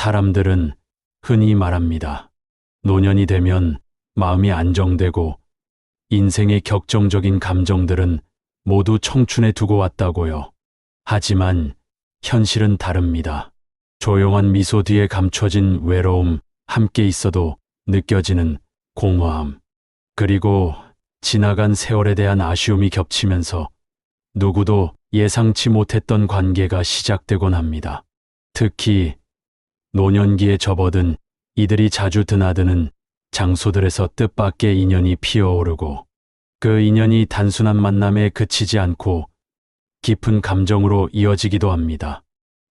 사람들은 흔히 말합니다. 노년이 되면 마음이 안정되고 인생의 격정적인 감정들은 모두 청춘에 두고 왔다고요. 하지만 현실은 다릅니다. 조용한 미소 뒤에 감춰진 외로움, 함께 있어도 느껴지는 공허함, 그리고 지나간 세월에 대한 아쉬움이 겹치면서 누구도 예상치 못했던 관계가 시작되곤 합니다. 특히 노년기에 접어든 이들이 자주 드나드는 장소들에서 뜻밖의 인연이 피어오르고 그 인연이 단순한 만남에 그치지 않고 깊은 감정으로 이어지기도 합니다.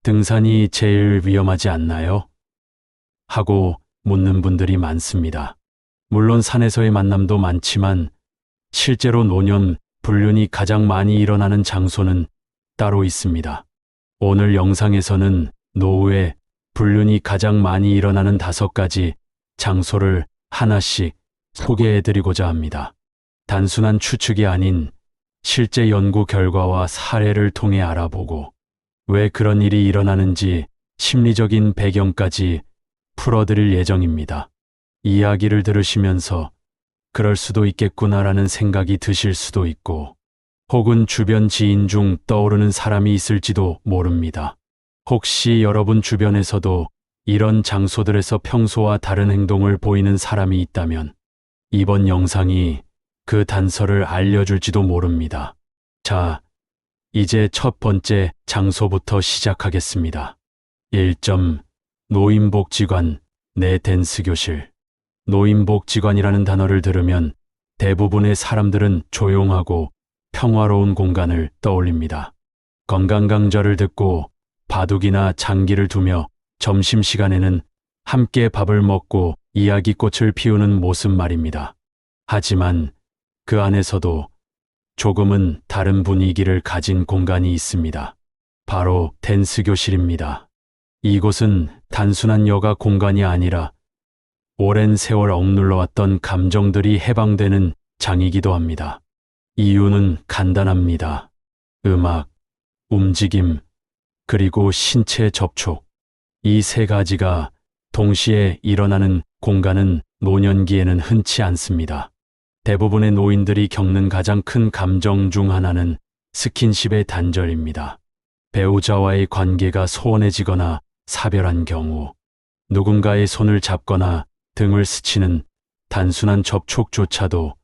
등산이 제일 위험하지 않나요? 하고 묻는 분들이 많습니다. 물론 산에서의 만남도 많지만 실제로 노년, 불륜이 가장 많이 일어나는 장소는 따로 있습니다. 오늘 영상에서는 노후에 불륜이 가장 많이 일어나는 5가지 장소를 하나씩 소개해드리고자 합니다. 단순한 추측이 아닌 실제 연구 결과와 사례를 통해 알아보고 왜 그런 일이 일어나는지 심리적인 배경까지 풀어드릴 예정입니다. 이야기를 들으시면서 그럴 수도 있겠구나라는 생각이 드실 수도 있고 혹은 주변 지인 중 떠오르는 사람이 있을지도 모릅니다. 혹시 여러분 주변에서도 이런 장소들에서 평소와 다른 행동을 보이는 사람이 있다면 이번 영상이 그 단서를 알려줄지도 모릅니다. 자, 이제 첫 번째 장소부터 시작하겠습니다. 1점. 노인복지관 내 댄스 교실. 노인복지관이라는 단어를 들으면 대부분의 사람들은 조용하고 평화로운 공간을 떠올립니다. 건강강좌를 듣고 바둑이나 장기를 두며 점심시간에는 함께 밥을 먹고 이야기꽃을 피우는 모습 말입니다. 하지만 그 안에서도 조금은 다른 분위기를 가진 공간이 있습니다. 바로 댄스 교실입니다. 이곳은 단순한 여가 공간이 아니라 오랜 세월 억눌러왔던 감정들이 해방되는 장이기도 합니다. 이유는 간단합니다. 음악, 움직임, 그리고 신체 접촉. 이 3가지가 동시에 일어나는 공간은 노년기에는 흔치 않습니다. 대부분의 노인들이 겪는 가장 큰 감정 중 하나는 스킨십의 단절입니다. 배우자와의 관계가 소원해지거나 사별한 경우, 누군가의 손을 잡거나 등을 스치는 단순한 접촉조차도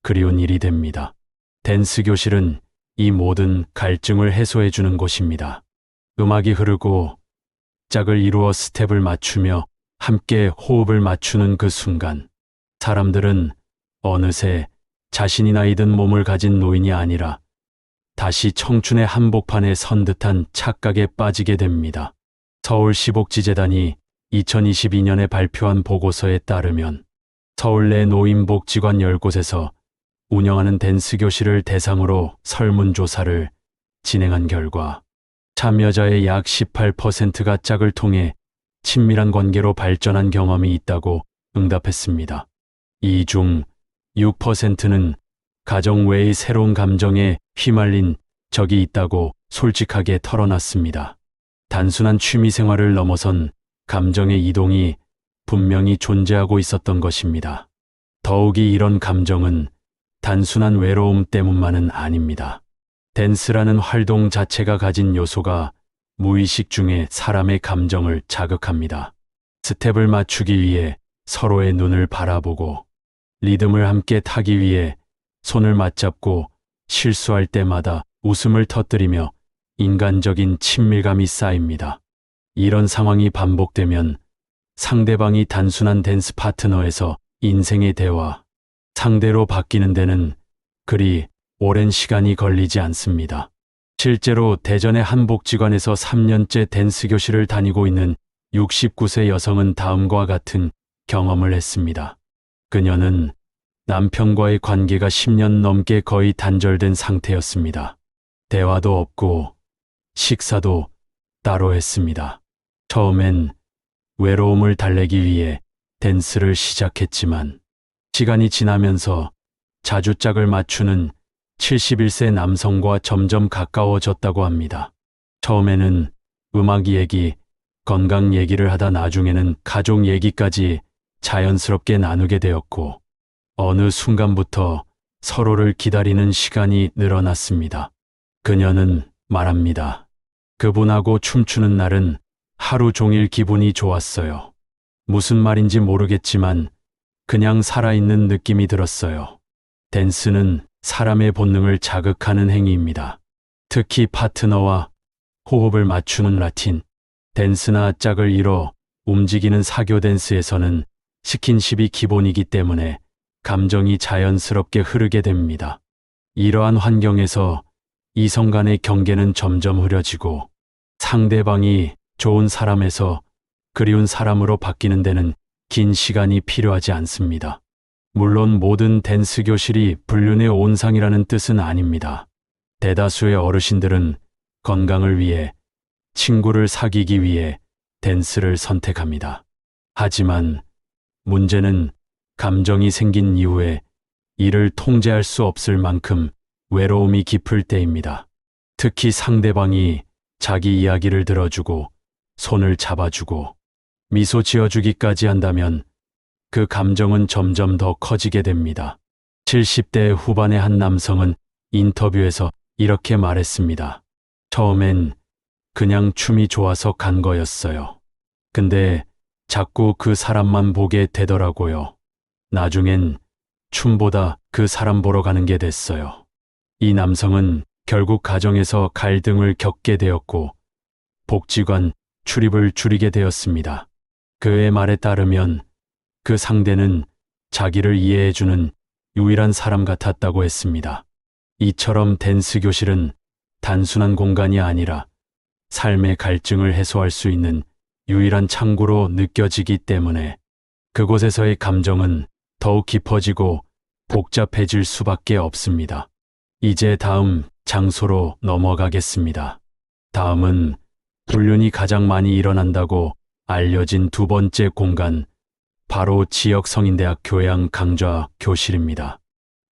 그리운 일이 됩니다. 댄스 교실은 이 모든 갈증을 해소해주는 곳입니다. 음악이 흐르고 짝을 이루어 스텝을 맞추며 함께 호흡을 맞추는 그 순간, 사람들은 어느새 자신이 나이 든 몸을 가진 노인이 아니라 다시 청춘의 한복판에 선 듯한 착각에 빠지게 됩니다. 서울시복지재단이 2022년에 발표한 보고서에 따르면 서울 내 노인복지관 10곳에서 운영하는 댄스 교실을 대상으로 설문조사를 진행한 결과 참여자의 약 18%가 짝을 통해 친밀한 관계로 발전한 경험이 있다고 응답했습니다. 이 중 6%는 가정 외의 새로운 감정에 휘말린 적이 있다고 솔직하게 털어놨습니다. 단순한 취미 생활을 넘어선 감정의 이동이 분명히 존재하고 있었던 것입니다. 더욱이 이런 감정은 단순한 외로움 때문만은 아닙니다. 댄스라는 활동 자체가 가진 요소가 무의식 중에 사람의 감정을 자극합니다. 스텝을 맞추기 위해 서로의 눈을 바라보고 리듬을 함께 타기 위해 손을 맞잡고 실수할 때마다 웃음을 터뜨리며 인간적인 친밀감이 쌓입니다. 이런 상황이 반복되면 상대방이 단순한 댄스 파트너에서 인생의 대화, 상대로 바뀌는 데는 그리 오랜 시간이 걸리지 않습니다. 실제로 대전의 한 복지관에서 3년째 댄스 교실을 다니고 있는 69세 여성은 다음과 같은 경험을 했습니다. 그녀는 남편과의 관계가 10년 넘게 거의 단절된 상태였습니다. 대화도 없고 식사도 따로 했습니다. 처음엔 외로움을 달래기 위해 댄스를 시작했지만 시간이 지나면서 자주 짝을 맞추는 71세 남성과 점점 가까워졌다고 합니다. 처음에는 음악 얘기, 건강 얘기를 하다 나중에는 가족 얘기까지 자연스럽게 나누게 되었고, 어느 순간부터 서로를 기다리는 시간이 늘어났습니다. 그녀는 말합니다. 그분하고 춤추는 날은 하루 종일 기분이 좋았어요. 무슨 말인지 모르겠지만 그냥 살아있는 느낌이 들었어요. 댄스는 사람의 본능을 자극하는 행위입니다. 특히 파트너와 호흡을 맞추는 라틴 댄스나 짝을 이뤄 움직이는 사교 댄스에서는 스킨십이 기본이기 때문에 감정이 자연스럽게 흐르게 됩니다. 이러한 환경에서 이성 간의 경계는 점점 흐려지고 상대방이 좋은 사람에서 그리운 사람으로 바뀌는 데는 긴 시간이 필요하지 않습니다. 물론 모든 댄스 교실이 불륜의 온상이라는 뜻은 아닙니다. 대다수의 어르신들은 건강을 위해, 친구를 사귀기 위해 댄스를 선택합니다. 하지만 문제는 감정이 생긴 이후에 이를 통제할 수 없을 만큼 외로움이 깊을 때입니다. 특히 상대방이 자기 이야기를 들어주고 손을 잡아주고 미소 지어주기까지 한다면 그 감정은 점점 더 커지게 됩니다. 70대 후반의 한 남성은 인터뷰에서 이렇게 말했습니다. 처음엔 그냥 춤이 좋아서 간 거였어요. 근데 자꾸 그 사람만 보게 되더라고요. 나중엔 춤보다 그 사람 보러 가는 게 됐어요. 이 남성은 결국 가정에서 갈등을 겪게 되었고 복지관 출입을 줄이게 되었습니다. 그의 말에 따르면 그 상대는 자기를 이해해주는 유일한 사람 같았다고 했습니다. 이처럼 댄스 교실은 단순한 공간이 아니라 삶의 갈증을 해소할 수 있는 유일한 창구로 느껴지기 때문에 그곳에서의 감정은 더욱 깊어지고 복잡해질 수밖에 없습니다. 이제 다음 장소로 넘어가겠습니다. 다음은 불륜이 가장 많이 일어난다고 알려진 두 번째 공간, 바로 지역 성인대학 교양 강좌 교실입니다.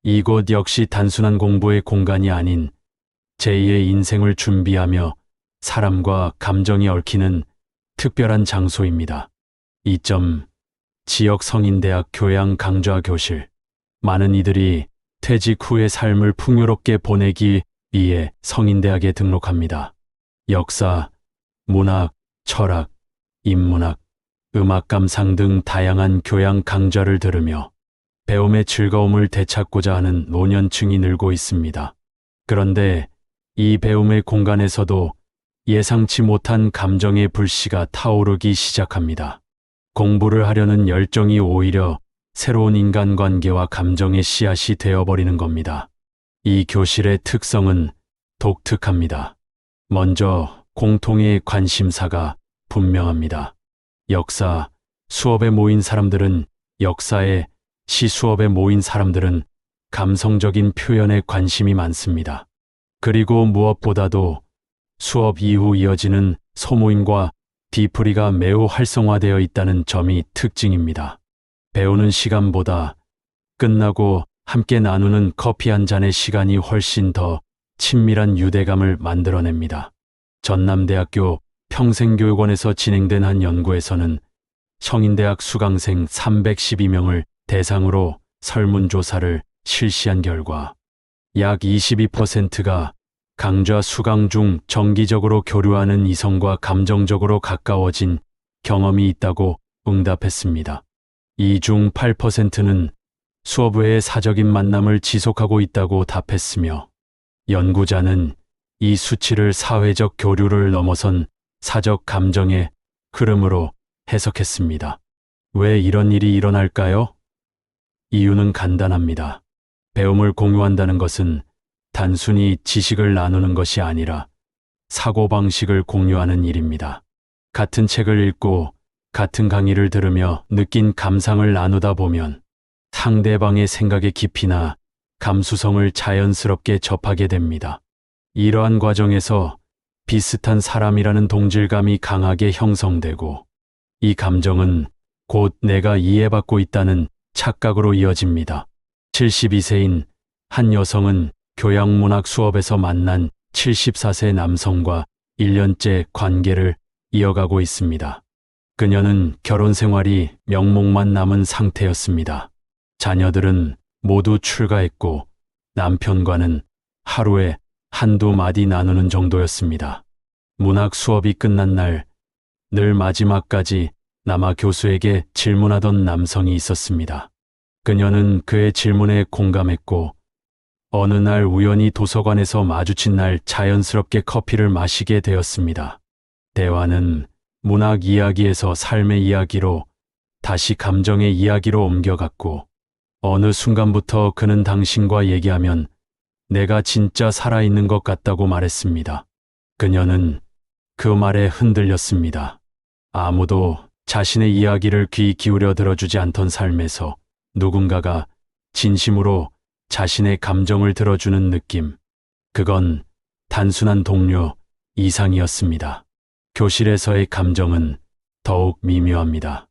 이곳 역시 단순한 공부의 공간이 아닌 제2의 인생을 준비하며 사람과 감정이 얽히는 특별한 장소입니다. 2점, 지역 성인대학 교양 강좌 교실. 많은 이들이 퇴직 후의 삶을 풍요롭게 보내기 위해 성인대학에 등록합니다. 역사, 문학, 철학, 인문학, 음악 감상 등 다양한 교양 강좌를 들으며 배움의 즐거움을 되찾고자 하는 노년층이 늘고 있습니다. 그런데 이 배움의 공간에서도 예상치 못한 감정의 불씨가 타오르기 시작합니다. 공부를 하려는 열정이 오히려 새로운 인간관계와 감정의 씨앗이 되어버리는 겁니다. 이 교실의 특성은 독특합니다. 먼저 공통의 관심사가 분명합니다. 역사, 수업에 모인 사람들은 역사에, 시 수업에 모인 사람들은 감성적인 표현에 관심이 많습니다. 그리고 무엇보다도 수업 이후 이어지는 소모임과 뒤풀이가 매우 활성화되어 있다는 점이 특징입니다. 배우는 시간보다 끝나고 함께 나누는 커피 한 잔의 시간이 훨씬 더 친밀한 유대감을 만들어냅니다. 전남대학교 평생교육원에서 진행된 한 연구에서는 성인대학 수강생 312명을 대상으로 설문조사를 실시한 결과 약 22%가 강좌 수강 중 정기적으로 교류하는 이성과 감정적으로 가까워진 경험이 있다고 응답했습니다. 이 중 8%는 수업 외에 사적인 만남을 지속하고 있다고 답했으며 연구자는 이 수치를 사회적 교류를 넘어선 사적 감정의 흐름으로 해석했습니다. 왜 이런 일이 일어날까요? 이유는 간단합니다. 배움을 공유한다는 것은 단순히 지식을 나누는 것이 아니라 사고방식을 공유하는 일입니다. 같은 책을 읽고 같은 강의를 들으며 느낀 감상을 나누다 보면 상대방의 생각의 깊이나 감수성을 자연스럽게 접하게 됩니다. 이러한 과정에서 비슷한 사람이라는 동질감이 강하게 형성되고 이 감정은 곧 내가 이해받고 있다는 착각으로 이어집니다. 72세인 한 여성은 교양문학 수업에서 만난 74세 남성과 1년째 관계를 이어가고 있습니다. 그녀는 결혼 생활이 명목만 남은 상태였습니다. 자녀들은 모두 출가했고 남편과는 하루에 한두 마디 나누는 정도였습니다. 문학 수업이 끝난 날, 늘 마지막까지 남아 교수에게 질문하던 남성이 있었습니다. 그녀는 그의 질문에 공감했고 어느 날 우연히 도서관에서 마주친 날 자연스럽게 커피를 마시게 되었습니다. 대화는 문학 이야기에서 삶의 이야기로 다시 감정의 이야기로 옮겨갔고 어느 순간부터 그는 당신과 얘기하면 내가 진짜 살아있는 것 같다고 말했습니다. 그녀는 그 말에 흔들렸습니다. 아무도 자신의 이야기를 귀 기울여 들어주지 않던 삶에서 누군가가 진심으로 자신의 감정을 들어주는 느낌. 그건 단순한 동료 이상이었습니다. 교실에서의 감정은 더욱 미묘합니다.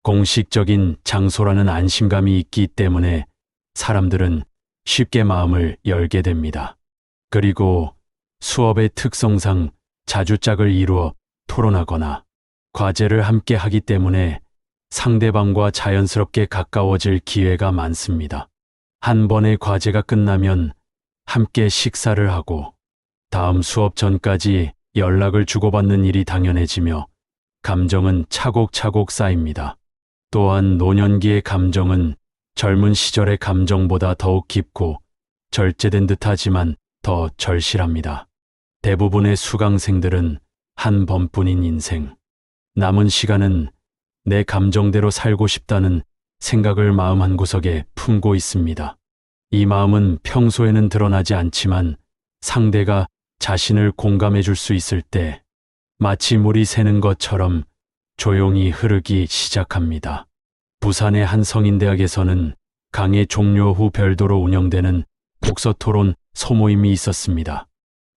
공식적인 장소라는 안심감이 있기 때문에 사람들은 쉽게 마음을 열게 됩니다. 그리고 수업의 특성상 자주 짝을 이루어 토론하거나 과제를 함께 하기 때문에 상대방과 자연스럽게 가까워질 기회가 많습니다. 한 번의 과제가 끝나면 함께 식사를 하고 다음 수업 전까지 연락을 주고받는 일이 당연해지며 감정은 차곡차곡 쌓입니다. 또한 노년기의 감정은 젊은 시절의 감정보다 더욱 깊고 절제된 듯하지만 더 절실합니다. 대부분의 수강생들은 한 번뿐인 인생, 남은 시간은 내 감정대로 살고 싶다는 생각을 마음 한구석에 품고 있습니다. 이 마음은 평소에는 드러나지 않지만 상대가 자신을 공감해 줄 수 있을 때 마치 물이 새는 것처럼 조용히 흐르기 시작합니다. 부산의 한 성인대학에서는 강의 종료 후 별도로 운영되는 독서토론 소모임이 있었습니다.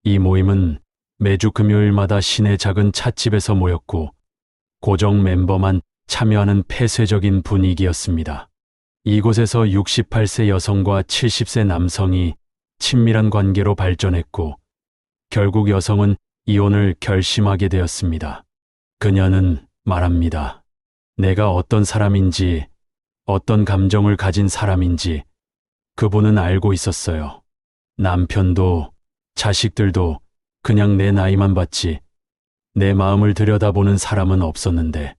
이 모임은 매주 금요일마다 시내 작은 찻집에서 모였고 고정 멤버만 참여하는 폐쇄적인 분위기였습니다. 이곳에서 68세 여성과 70세 남성이 친밀한 관계로 발전했고 결국 여성은 이혼을 결심하게 되었습니다. 그녀는 말합니다. 내가 어떤 사람인지, 어떤 감정을 가진 사람인지 그분은 알고 있었어요. 남편도 자식들도 그냥 내 나이만 봤지 내 마음을 들여다보는 사람은 없었는데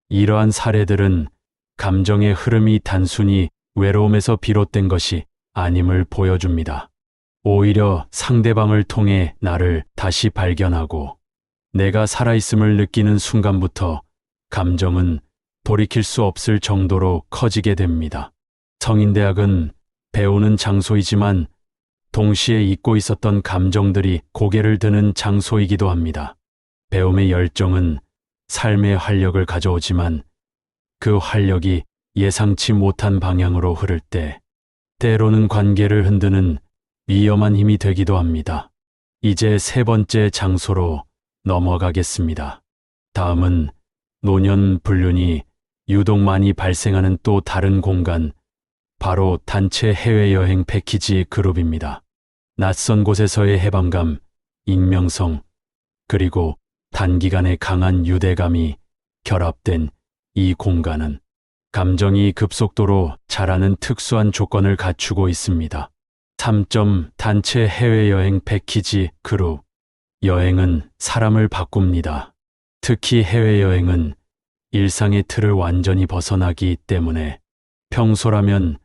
이러한 사례들은 감정의 흐름이 단순히 외로움에서 비롯된 것이 아님을 보여줍니다. 오히려 상대방을 통해 나를 다시 발견하고 내가 살아있음을 느끼는 순간부터 감정은 돌이킬 수 없을 정도로 커지게 됩니다. 성인대학은 배우는 장소이지만 동시에 잊고 있었던 감정들이 고개를 드는 장소이기도 합니다. 배움의 열정은 삶의 활력을 가져오지만 그 활력이 예상치 못한 방향으로 흐를 때 때로는 관계를 흔드는 위험한 힘이 되기도 합니다. 이제 세 번째 장소로 넘어가겠습니다. 다음은 노년 불륜이 유독 많이 발생하는 또 다른 공간, 바로 단체 해외여행 패키지 그룹입니다. 낯선 곳에서의 해방감, 익명성, 그리고 단기간에 강한 유대감이 결합된 이 공간은 감정이 급속도로 자라는 특수한 조건을 갖추고 있습니다. 3점 단체 해외여행 패키지 그룹. 여행은 사람을 바꿉니다. 특히 해외여행은 일상의 틀을 완전히 벗어나기 때문에 평소라면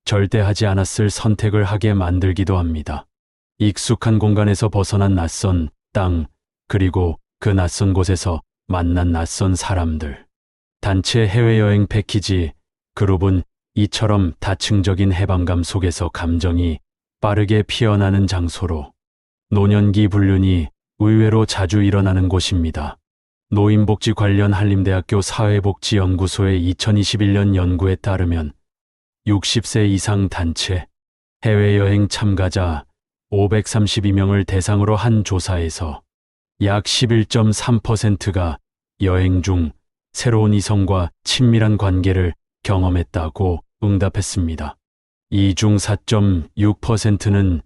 절대 하지 않았을 선택을 하게 만들기도 합니다. 익숙한 공간에서 벗어난 낯선 땅, 그리고 그 낯선 곳에서 만난 낯선 사람들. 단체 해외여행 패키지 그룹은 이처럼 다층적인 해방감 속에서 감정이 빠르게 피어나는 장소로 노년기 불륜이 의외로 자주 일어나는 곳입니다. 노인복지 관련 한림대학교 사회복지연구소의 2021년 연구에 따르면 60세 이상 단체 해외여행 참가자 532명을 대상으로 한 조사에서 약 11.3%가 여행 중 새로운 이성과 친밀한 관계를 경험했다고 응답했습니다. 이 중 4.6%는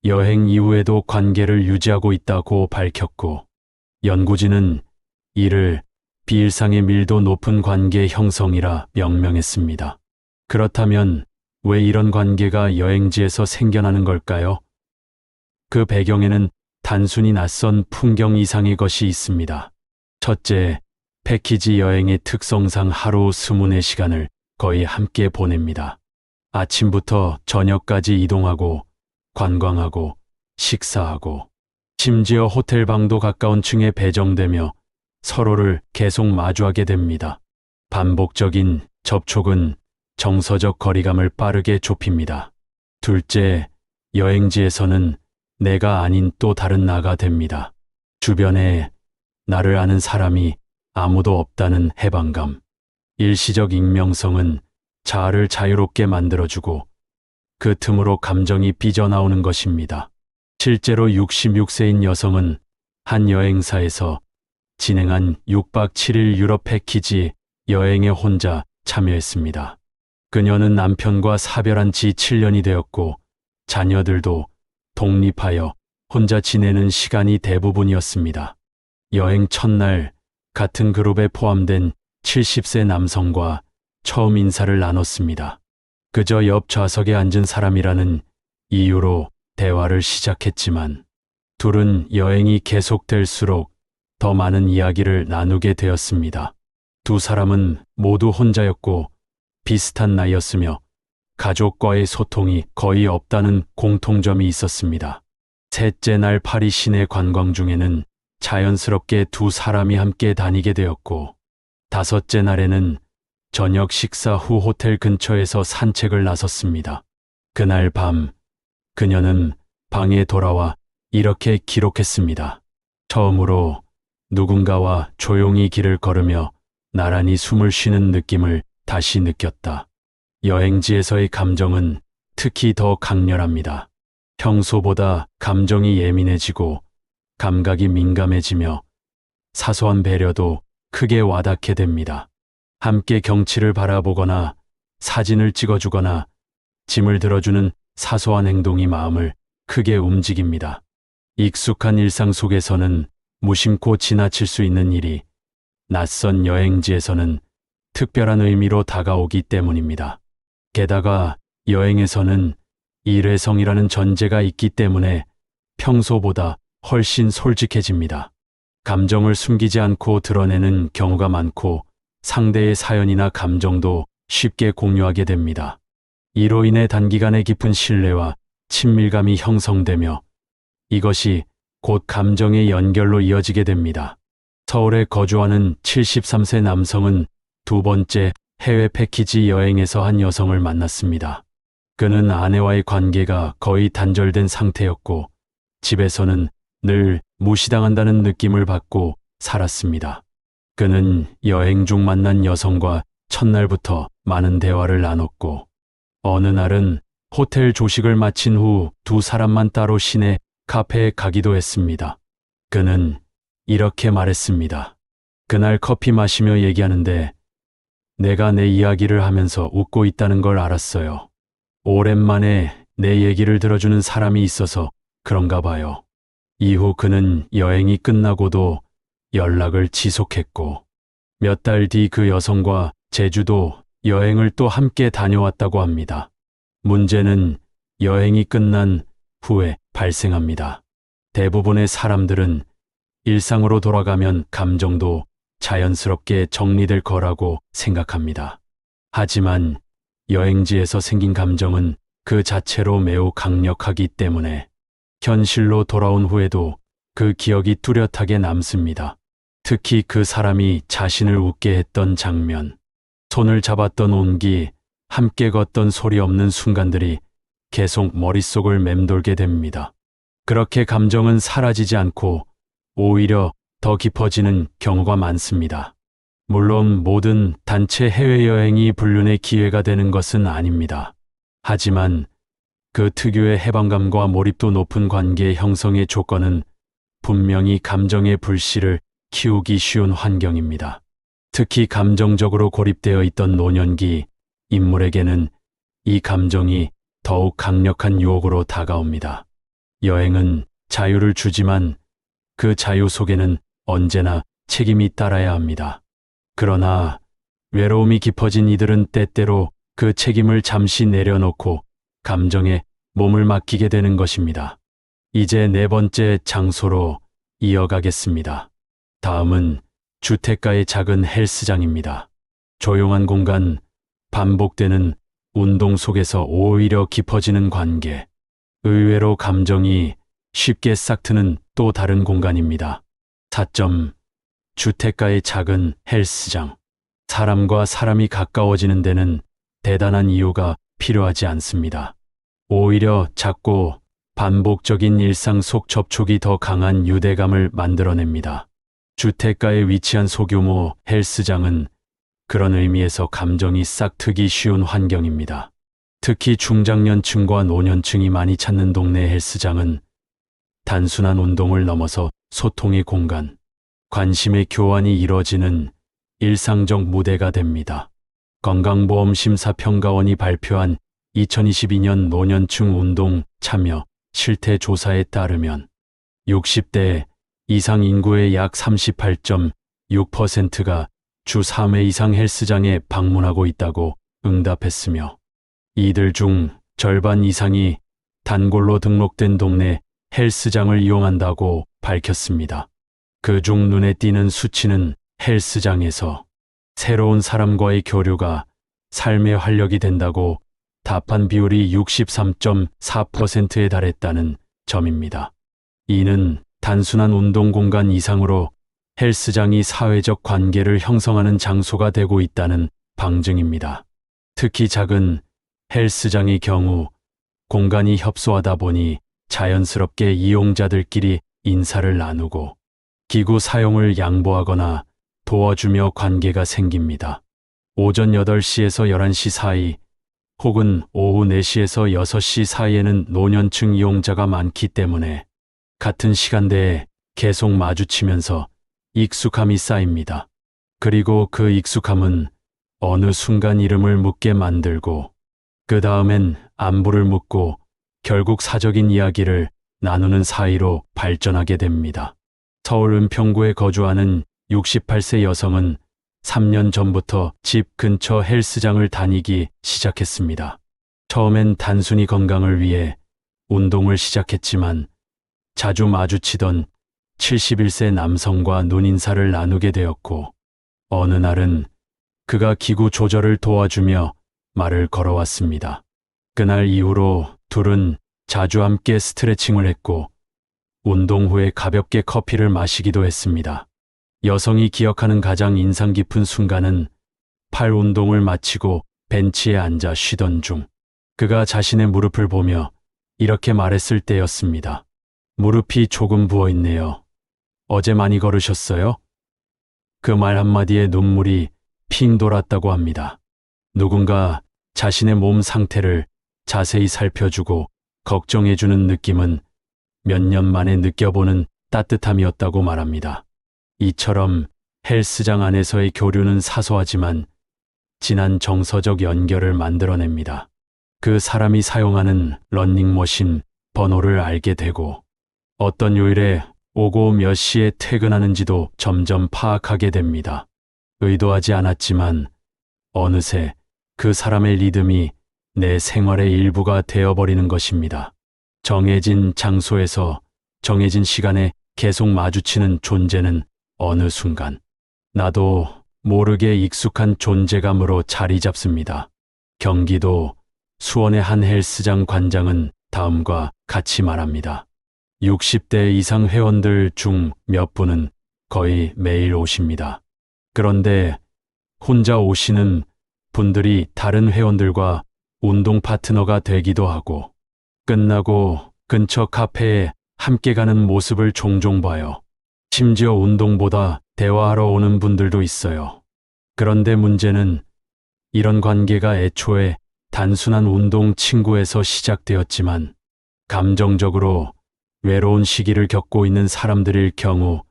여행 이후에도 관계를 유지하고 있다고 밝혔고, 연구진은 이를 비일상의 밀도 높은 관계 형성이라 명명했습니다. 그렇다면 왜 이런 관계가 여행지에서 생겨나는 걸까요? 그 배경에는 단순히 낯선 풍경 이상의 것이 있습니다. 첫째, 패키지 여행의 특성상 하루 24시간을 거의 함께 보냅니다. 아침부터 저녁까지 이동하고 관광하고 식사하고 심지어 호텔 방도 가까운 층에 배정되며 서로를 계속 마주하게 됩니다. 반복적인 접촉은 정서적 거리감을 빠르게 좁힙니다. 둘째, 여행지에서는 내가 아닌 또 다른 나가 됩니다. 주변에 나를 아는 사람이 아무도 없다는 해방감. 일시적 익명성은 자아를 자유롭게 만들어주고 그 틈으로 감정이 삐져나오는 것입니다. 실제로 66세인 여성은 한 여행사에서 진행한 6박 7일 유럽 패키지 여행에 혼자 참여했습니다. 그녀는 남편과 사별한 지 7년이 되었고 자녀들도 독립하여 혼자 지내는 시간이 대부분이었습니다. 여행 첫날 같은 그룹에 포함된 70세 남성과 처음 인사를 나눴습니다. 그저 옆 좌석에 앉은 사람이라는 이유로 대화를 시작했지만 둘은 여행이 계속될수록 더 많은 이야기를 나누게 되었습니다. 두 사람은 모두 혼자였고 비슷한 나이였으며 가족과의 소통이 거의 없다는 공통점이 있었습니다. 셋째 날 파리 시내 관광 중에는 자연스럽게 두 사람이 함께 다니게 되었고 다섯째 날에는 저녁 식사 후 호텔 근처에서 산책을 나섰습니다. 그날 밤 그녀는 방에 돌아와 이렇게 기록했습니다. 처음으로 누군가와 조용히 길을 걸으며 나란히 숨을 쉬는 느낌을 다시 느꼈다. 여행지에서의 감정은 특히 더 강렬합니다. 평소보다 감정이 예민해지고 감각이 민감해지며 사소한 배려도 크게 와닿게 됩니다. 함께 경치를 바라보거나 사진을 찍어주거나 짐을 들어주는 사소한 행동이 마음을 크게 움직입니다. 익숙한 일상 속에서는 무심코 지나칠 수 있는 일이 낯선 여행지에서는 특별한 의미로 다가오기 때문입니다. 게다가 여행에서는 일회성이라는 전제가 있기 때문에 평소보다 훨씬 솔직해집니다. 감정을 숨기지 않고 드러내는 경우가 많고 상대의 사연이나 감정도 쉽게 공유하게 됩니다. 이로 인해 단기간에 깊은 신뢰와 친밀감이 형성되며 이것이 곧 감정의 연결로 이어지게 됩니다. 서울에 거주하는 73세 남성은 두 번째 해외 패키지 여행에서 한 여성을 만났습니다. 그는 아내와의 관계가 거의 단절된 상태였고 집에서는 늘 무시당한다는 느낌을 받고 살았습니다. 그는 여행 중 만난 여성과 첫날부터 많은 대화를 나눴고 어느 날은 호텔 조식을 마친 후 두 사람만 따로 시내 카페에 가기도 했습니다. 그는 이렇게 말했습니다. 그날 커피 마시며 얘기하는데 내가 내 이야기를 하면서 웃고 있다는 걸 알았어요. 오랜만에 내 얘기를 들어주는 사람이 있어서 그런가 봐요. 이후 그는 여행이 끝나고도 연락을 지속했고 몇 달 뒤 그 여성과 제주도 여행을 또 함께 다녀왔다고 합니다. 문제는 여행이 끝난 후에 발생합니다. 대부분의 사람들은 일상으로 돌아가면 감정도 자연스럽게 정리될 거라고 생각합니다. 하지만 여행지에서 생긴 감정은 그 자체로 매우 강력하기 때문에 현실로 돌아온 후에도 그 기억이 뚜렷하게 남습니다. 특히 그 사람이 자신을 웃게 했던 장면, 손을 잡았던 온기, 함께 걷던 소리 없는 순간들이 계속 머릿속을 맴돌게 됩니다. 그렇게 감정은 사라지지 않고 오히려 더 깊어지는 경우가 많습니다. 물론 모든 단체 해외여행이 불륜의 기회가 되는 것은 아닙니다. 하지만 그 특유의 해방감과 몰입도 높은 관계 형성의 조건은 분명히 감정의 불씨를 키우기 쉬운 환경입니다. 특히 감정적으로 고립되어 있던 노년기 인물에게는 이 감정이 더욱 강력한 유혹으로 다가옵니다. 여행은 자유를 주지만 그 자유 속에는 언제나 책임이 따라야 합니다. 그러나 외로움이 깊어진 이들은 때때로 그 책임을 잠시 내려놓고 감정에 몸을 맡기게 되는 것입니다. 이제 네 번째 장소로 이어가겠습니다. 다음은 주택가의 작은 헬스장입니다. 조용한 공간, 반복되는 운동 속에서 오히려 깊어지는 관계. 의외로 감정이 쉽게 싹트는 또 다른 공간입니다. 4점. 주택가의 작은 헬스장. 사람과 사람이 가까워지는 데는 대단한 이유가 필요하지 않습니다. 오히려 작고 반복적인 일상 속 접촉이 더 강한 유대감을 만들어냅니다. 주택가에 위치한 소규모 헬스장은 그런 의미에서 감정이 싹트기 쉬운 환경입니다. 특히 중장년층과 노년층이 많이 찾는 동네 헬스장은 단순한 운동을 넘어서 소통의 공간, 관심의 교환이 이뤄지는 일상적 무대가 됩니다. 건강보험심사평가원이 발표한 2022년 노년층 운동 참여 실태 조사에 따르면 60대 이상 인구의 약 38.6%가 주 3회 이상 헬스장에 방문하고 있다고 응답했으며 이들 중 절반 이상이 단골로 등록된 동네 헬스장을 이용한다고 밝혔습니다. 그중 눈에 띄는 수치는 헬스장에서 새로운 사람과의 교류가 삶의 활력이 된다고 답한 비율이 63.4%에 달했다는 점입니다. 이는 단순한 운동 공간 이상으로 헬스장이 사회적 관계를 형성하는 장소가 되고 있다는 방증입니다. 특히 작은 헬스장의 경우 공간이 협소하다 보니 자연스럽게 이용자들끼리 인사를 나누고 기구 사용을 양보하거나 도와주며 관계가 생깁니다. 오전 8시에서 11시 사이 혹은 오후 4시에서 6시 사이에는 노년층 이용자가 많기 때문에 같은 시간대에 계속 마주치면서 익숙함이 쌓입니다. 그리고 그 익숙함은 어느 순간 이름을 묻게 만들고 그 다음엔 안부를 묻고 결국 사적인 이야기를 나누는 사이로 발전하게 됩니다. 서울 은평구에 거주하는 68세 여성은 3년 전부터 집 근처 헬스장을 다니기 시작했습니다. 처음엔 단순히 건강을 위해 운동을 시작했지만 자주 마주치던 71세 남성과 눈인사를 나누게 되었고 어느 날은 그가 기구 조절을 도와주며 말을 걸어왔습니다. 그날 이후로 둘은 자주 함께 스트레칭을 했고 운동 후에 가볍게 커피를 마시기도 했습니다. 여성이 기억하는 가장 인상 깊은 순간은 팔 운동을 마치고 벤치에 앉아 쉬던 중 그가 자신의 무릎을 보며 이렇게 말했을 때였습니다. 무릎이 조금 부어있네요. 어제 많이 걸으셨어요? 그 말 한마디에 눈물이 핑 돌았다고 합니다. 누군가 자신의 몸 상태를 자세히 살펴주고 걱정해주는 느낌은 몇 년 만에 느껴보는 따뜻함이었다고 말합니다. 이처럼 헬스장 안에서의 교류는 사소하지만 진한 정서적 연결을 만들어냅니다. 그 사람이 사용하는 러닝머신 번호를 알게 되고 어떤 요일에 오고 몇 시에 퇴근하는지도 점점 파악하게 됩니다. 의도하지 않았지만 어느새 그 사람의 리듬이 내 생활의 일부가 되어버리는 것입니다. 정해진 장소에서 정해진 시간에 계속 마주치는 존재는 어느 순간 나도 모르게 익숙한 존재감으로 자리 잡습니다. 경기도 수원의 한 헬스장 관장은 다음과 같이 말합니다. 60대 이상 회원들 중 몇 분은 거의 매일 오십니다. 그런데 혼자 오시는 분들이 다른 회원들과 운동 파트너가 되기도 하고 끝나고 근처 카페에 함께 가는 모습을 종종 봐요. 심지어 운동보다 대화하러 오는 분들도 있어요. 그런데 문제는 이런 관계가 애초에 단순한 운동 친구에서 시작되었지만 감정적으로 외로운 시기를 겪고 있는 사람들일 경우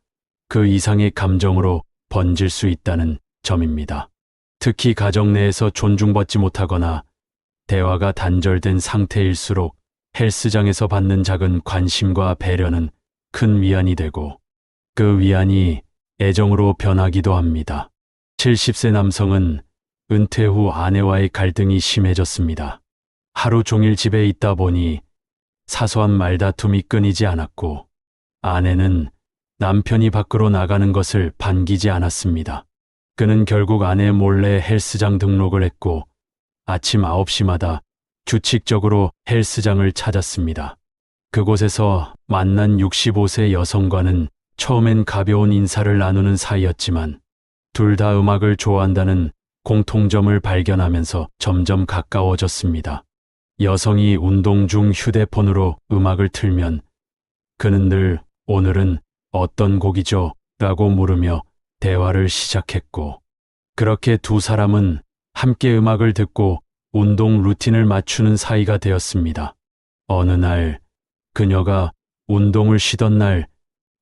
그 이상의 감정으로 번질 수 있다는 점입니다. 특히 가정 내에서 존중받지 못하거나 대화가 단절된 상태일수록 헬스장에서 받는 작은 관심과 배려는 큰 위안이 되고 그 위안이 애정으로 변하기도 합니다. 70세 남성은 은퇴 후 아내와의 갈등이 심해졌습니다. 하루 종일 집에 있다 보니 사소한 말다툼이 끊이지 않았고 아내는 남편이 밖으로 나가는 것을 반기지 않았습니다. 그는 결국 아내 몰래 헬스장 등록을 했고 아침 9시마다 규칙적으로 헬스장을 찾았습니다. 그곳에서 만난 65세 여성과는 처음엔 가벼운 인사를 나누는 사이였지만 둘 다 음악을 좋아한다는 공통점을 발견하면서 점점 가까워졌습니다. 여성이 운동 중 휴대폰으로 음악을 틀면 그는 늘 오늘은 어떤 곡이죠? 라고 물으며 대화를 시작했고 그렇게 두 사람은 함께 음악을 듣고 운동 루틴을 맞추는 사이가 되었습니다. 어느 날 그녀가 운동을 쉬던 날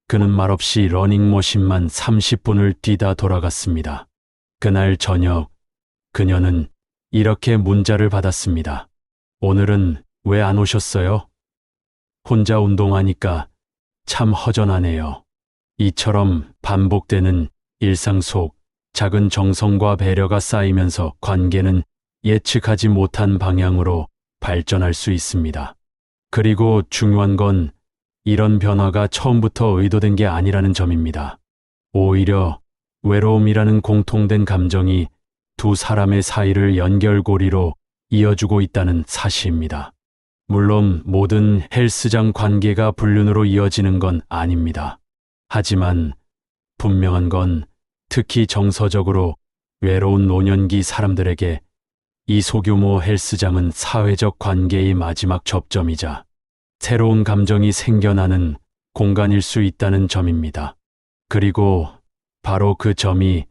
그는 말없이 러닝머신만 30분을 뛰다 돌아갔습니다. 그날 저녁 그녀는 이렇게 문자를 받았습니다. 오늘은 왜 안 오셨어요? 혼자 운동하니까 참 허전하네요. 이처럼 반복되는 일상 속 작은 정성과 배려가 쌓이면서 관계는 예측하지 못한 방향으로 발전할 수 있습니다. 그리고 중요한 건 이런 변화가 처음부터 의도된 게 아니라는 점입니다. 오히려 외로움이라는 공통된 감정이 두 사람의 사이를 연결고리로 이어주고 있다는 사실입니다. 물론 모든 헬스장 관계가 불륜으로 이어지는 건 아닙니다. 하지만 분명한 건 특히 정서적으로 외로운 노년기 사람들에게 이 소규모 헬스장은 사회적 관계의 마지막 접점이자 새로운 감정이 생겨나는 공간일 수 있다는 점입니다. 그리고 바로 그 점이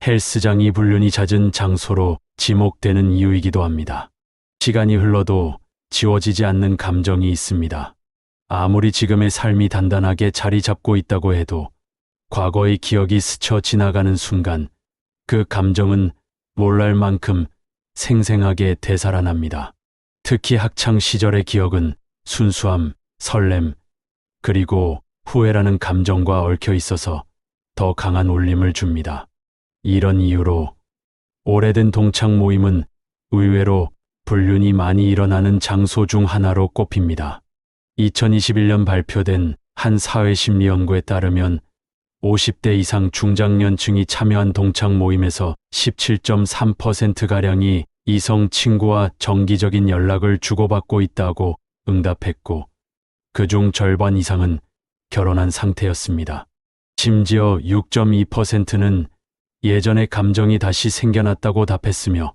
헬스장이 불륜이 잦은 장소로 지목되는 이유이기도 합니다. 시간이 흘러도 지워지지 않는 감정이 있습니다. 아무리 지금의 삶이 단단하게 자리 잡고 있다고 해도 과거의 기억이 스쳐 지나가는 순간 그 감정은 몰랄 만큼 생생하게 되살아납니다. 특히 학창 시절의 기억은 순수함, 설렘, 그리고 후회라는 감정과 얽혀 있어서 더 강한 울림을 줍니다. 이런 이유로 오래된 동창 모임은 의외로 불륜이 많이 일어나는 장소 중 하나로 꼽힙니다. 2021년 발표된 한 사회심리 연구에 따르면 50대 이상 중장년층이 참여한 동창 모임에서 17.3%가량이 이성 친구와 정기적인 연락을 주고받고 있다고 응답했고 그중 절반 이상은 결혼한 상태였습니다. 심지어 6.2%는 예전의 감정이 다시 생겨났다고 답했으며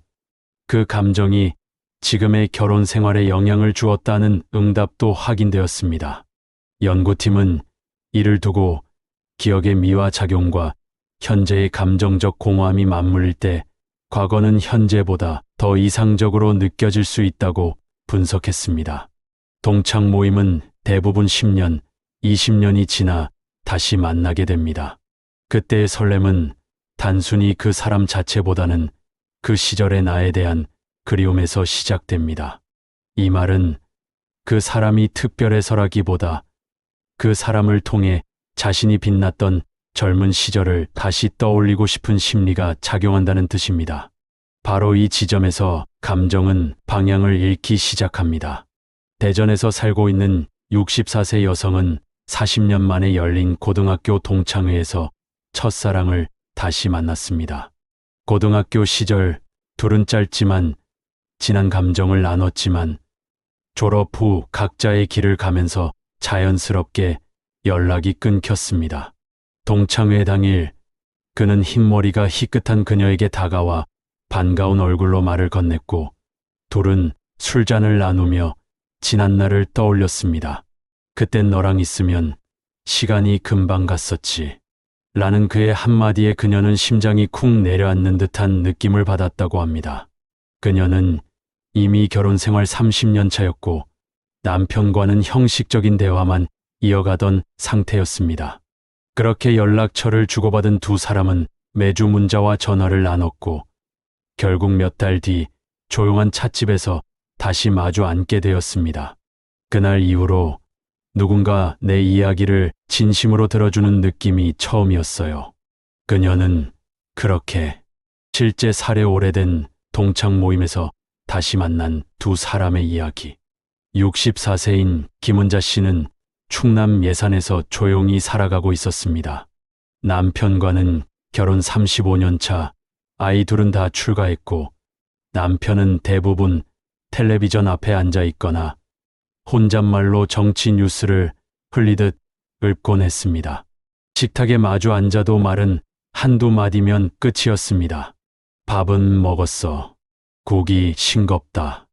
그 감정이 지금의 결혼 생활에 영향을 주었다는 응답도 확인되었습니다. 연구팀은 이를 두고 기억의 미화작용과 현재의 감정적 공허함이 맞물릴 때 과거는 현재보다 더 이상적으로 느껴질 수 있다고 분석했습니다. 동창 모임은 대부분 10년, 20년이 지나 다시 만나게 됩니다. 그때의 설렘은 단순히 그 사람 자체보다는 그 시절의 나에 대한 그리움에서 시작됩니다. 이 말은 그 사람이 특별해서라기보다 그 사람을 통해 자신이 빛났던 젊은 시절을 다시 떠올리고 싶은 심리가 작용한다는 뜻입니다. 바로 이 지점에서 감정은 방향을 잃기 시작합니다. 대전에서 살고 있는 64세 여성은 40년 만에 열린 고등학교 동창회에서 첫사랑을 다시 만났습니다. 고등학교 시절 둘은 짧지만 진한 감정을 나눴지만 졸업 후 각자의 길을 가면서 자연스럽게 연락이 끊겼습니다. 동창회 당일 그는 흰머리가 희끗한 그녀에게 다가와 반가운 얼굴로 말을 건넸고 둘은 술잔을 나누며 지난 날을 떠올렸습니다. 그땐 너랑 있으면 시간이 금방 갔었지. 라는 그의 한마디에 그녀는 심장이 쿵 내려앉는 듯한 느낌을 받았다고 합니다. 그녀는 이미 결혼 생활 30년 차였고 남편과는 형식적인 대화만 이어가던 상태였습니다. 그렇게 연락처를 주고받은 두 사람은 매주 문자와 전화를 나눴고 결국 몇 달 뒤 조용한 찻집에서 다시 마주 앉게 되었습니다. 그날 이후로 누군가 내 이야기를 진심으로 들어주는 느낌이 처음이었어요. 그녀는 그렇게 실제 살해 오래된 동창 모임에서 다시 만난 두 사람의 이야기. 64세인 김은자 씨는 충남 예산에서 조용히 살아가고 있었습니다. 남편과는 결혼 35년 차, 아이 둘은 다 출가했고 남편은 대부분 텔레비전 앞에 앉아 있거나 혼잣말로 정치 뉴스를 흘리듯 읊곤 했습니다. 식탁에 마주 앉아도 말은 한두 마디면 끝이었습니다. 밥은 먹었어. 국이 싱겁다.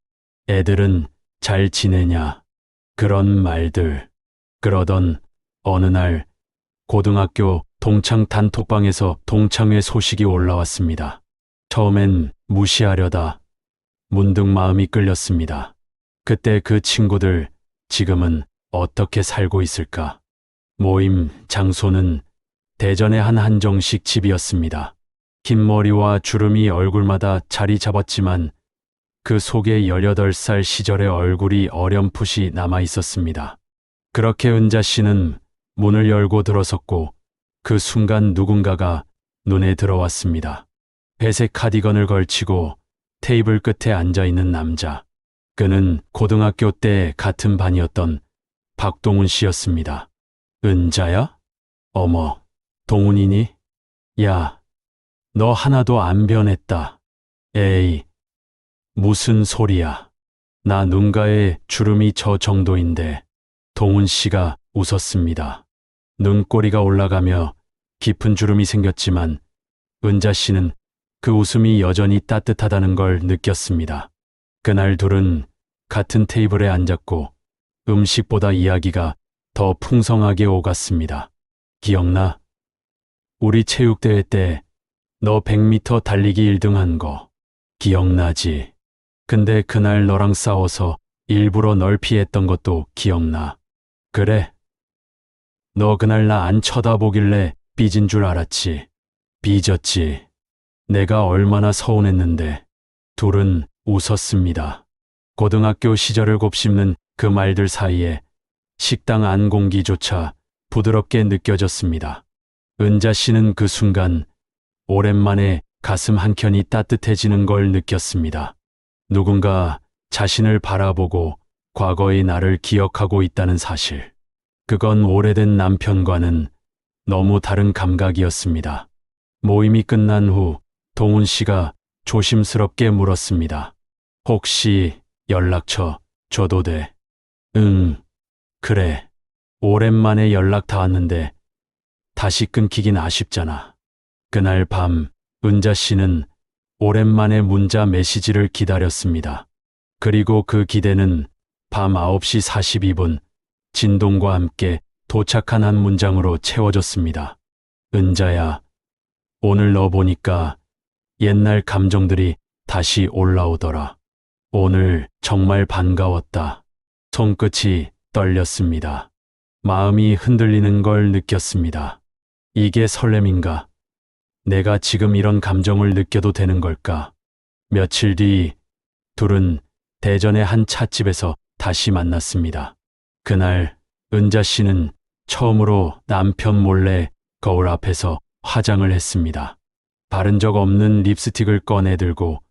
애들은 잘 지내냐. 그런 말들. 그러던 어느 날 고등학교 동창 단톡방에서 동창회 소식이 올라왔습니다. 처음엔 무시하려다 문득 마음이 끌렸습니다. 그때 그 친구들 지금은 어떻게 살고 있을까? 모임 장소는 대전의 한 한정식 집이었습니다. 긴 머리와 주름이 얼굴마다 자리 잡았지만 그 속에 18살 시절의 얼굴이 어렴풋이 남아 있었습니다. 그렇게 은자 씨는 문을 열고 들어섰고 그 순간 누군가가 눈에 들어왔습니다. 회색 카디건을 걸치고 테이블 끝에 앉아 있는 남자. 그는 고등학교 때 같은 반이었던 박동훈 씨였습니다. 은자야? 어머, 동훈이니? 야, 너 하나도 안 변했다. 에이, 무슨 소리야. 나 눈가에 주름이 저 정도인데. 동훈 씨가 웃었습니다. 눈꼬리가 올라가며 깊은 주름이 생겼지만 은자 씨는 그 웃음이 여전히 따뜻하다는 걸 느꼈습니다. 그날 둘은 같은 테이블에 앉았고 음식보다 이야기가 더 풍성하게 오갔습니다. 기억나? 우리 체육대회 때 너 100m 달리기 1등 한 거. 기억나지? 근데 그날 너랑 싸워서 일부러 널 피했던 것도 기억나. 그래? 너 그날 나 안 쳐다보길래 삐진 줄 알았지. 삐졌지. 내가 얼마나 서운했는데. 둘은 웃었습니다. 고등학교 시절을 곱씹는 그 말들 사이에 식당 안 공기조차 부드럽게 느껴졌습니다. 은자 씨는 그 순간 오랜만에 가슴 한켠이 따뜻해지는 걸 느꼈습니다. 누군가 자신을 바라보고 과거의 나를 기억하고 있다는 사실. 그건 오래된 남편과는 너무 다른 감각이었습니다. 모임이 끝난 후 동훈 씨가 조심스럽게 물었습니다. 혹시 연락처 줘도 돼? 응, 그래. 오랜만에 연락 닿았는데 다시 끊기긴 아쉽잖아. 그날 밤 은자 씨는 오랜만에 문자 메시지를 기다렸습니다. 그리고 그 기대는 밤 9시 42분 진동과 함께 도착한 한 문장으로 채워졌습니다. 은자야, 오늘 너 보니까 옛날 감정들이 다시 올라오더라. 오늘 정말 반가웠다. 손끝이 떨렸습니다. 마음이 흔들리는 걸 느꼈습니다. 이게 설렘인가? 내가 지금 이런 감정을 느껴도 되는 걸까? 며칠 뒤 둘은 대전의 한 찻집에서 다시 만났습니다. 그날 은자 씨는 처음으로 남편 몰래 거울 앞에서 화장을 했습니다. 바른 적 없는 립스틱을 꺼내 들고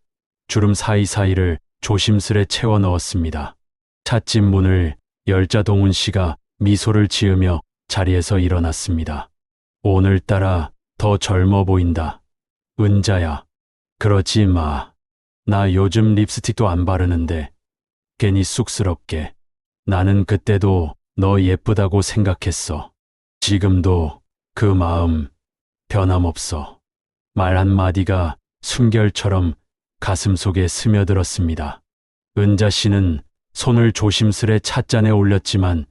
주름 사이사이를 조심스레 채워 넣었습니다. 찻집 문을 열자 동훈 씨가 미소를 지으며 자리에서 일어났습니다. 오늘따라 더 젊어 보인다. 은자야, 그러지 마. 나 요즘 립스틱도 안 바르는데 괜히 쑥스럽게. 나는 그때도 너 예쁘다고 생각했어. 지금도 그 마음 변함없어. 말 한마디가 숨결처럼 가슴 속에 스며들었습니다. 은자 씨는 손을 조심스레 찻잔에 올렸지만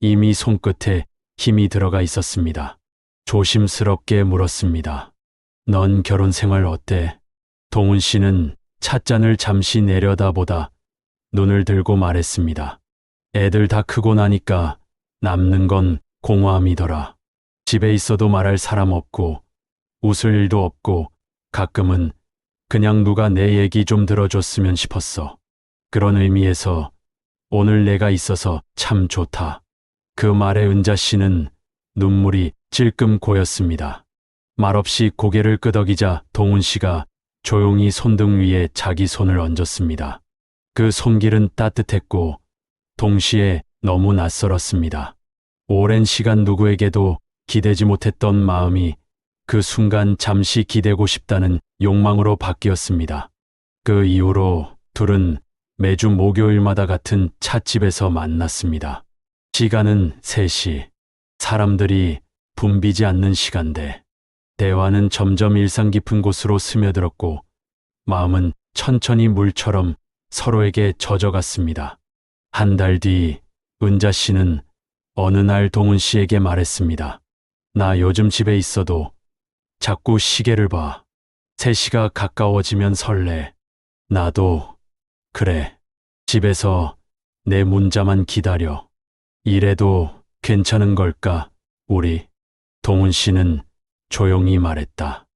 이미 손끝에 힘이 들어가 있었습니다. 조심스럽게 물었습니다. 넌 결혼 생활 어때? 동훈 씨는 찻잔을 잠시 내려다보다 눈을 들고 말했습니다. 애들 다 크고 나니까 남는 건 공허함이더라. 집에 있어도 말할 사람 없고 웃을 일도 없고 가끔은 그냥 누가 내 얘기 좀 들어줬으면 싶었어. 그런 의미에서 오늘 내가 있어서 참 좋다. 그 말에 은자 씨는 눈물이 찔끔 고였습니다. 말없이 고개를 끄덕이자 동훈 씨가 조용히 손등 위에 자기 손을 얹었습니다. 그 손길은 따뜻했고 동시에 너무 낯설었습니다. 오랜 시간 누구에게도 기대지 못했던 마음이 그 순간 잠시 기대고 싶다는 욕망으로 바뀌었습니다. 그 이후로 둘은 매주 목요일마다 같은 찻집에서 만났습니다. 시간은 3시. 사람들이 붐비지 않는 시간대. 대화는 점점 일상 깊은 곳으로 스며들었고 마음은 천천히 물처럼 서로에게 젖어갔습니다. 한 달 뒤 은자 씨는 어느 날 동훈 씨에게 말했습니다. 나 요즘 집에 있어도 자꾸 시계를 봐. 3시가 가까워지면 설레. 나도 그래. 집에서 내 문자만 기다려. 이래도 괜찮은 걸까, 우리? 동훈 씨는 조용히 말했다.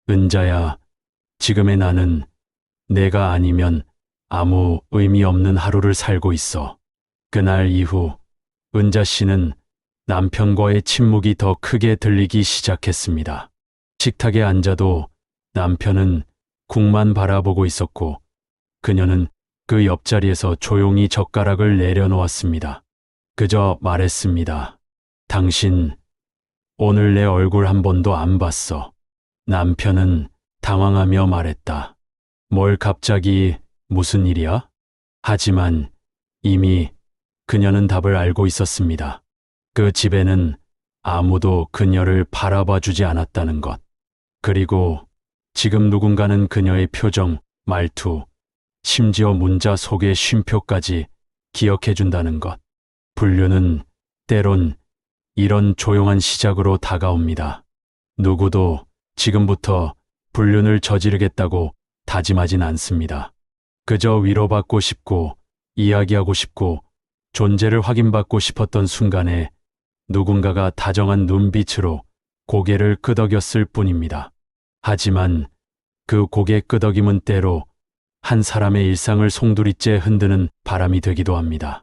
은자야, 지금의 나는 내가 아니면 아무 의미 없는 하루를 살고 있어. 그날 이후 은자 씨는 남편과의 침묵이 더 크게 들리기 시작했습니다. 식탁에 앉아도 남편은 국만 바라보고 있었고 그녀는 그 옆자리에서 조용히 젓가락을 내려놓았습니다. 그저 말했습니다. 당신 오늘 내 얼굴 한 번도 안 봤어. 남편은 당황하며 말했다. 뭘 갑자기 무슨 일이야? 하지만 이미 그녀는 답을 알고 있었습니다. 그 집에는 아무도 그녀를 바라봐 주지 않았다는 것. 그리고 지금 누군가는 그녀의 표정, 말투, 심지어 문자 속의 쉼표까지 기억해 준다는 것. 불륜은 때론 이런 조용한 시작으로 다가옵니다. 누구도 지금부터 불륜을 저지르겠다고 다짐하진 않습니다. 그저 위로받고 싶고 이야기하고 싶고 존재를 확인받고 싶었던 순간에 누군가가 다정한 눈빛으로 고개를 끄덕였을 뿐입니다. 하지만 그 고개 끄덕임은 때로 한 사람의 일상을 송두리째 흔드는 바람이 되기도 합니다.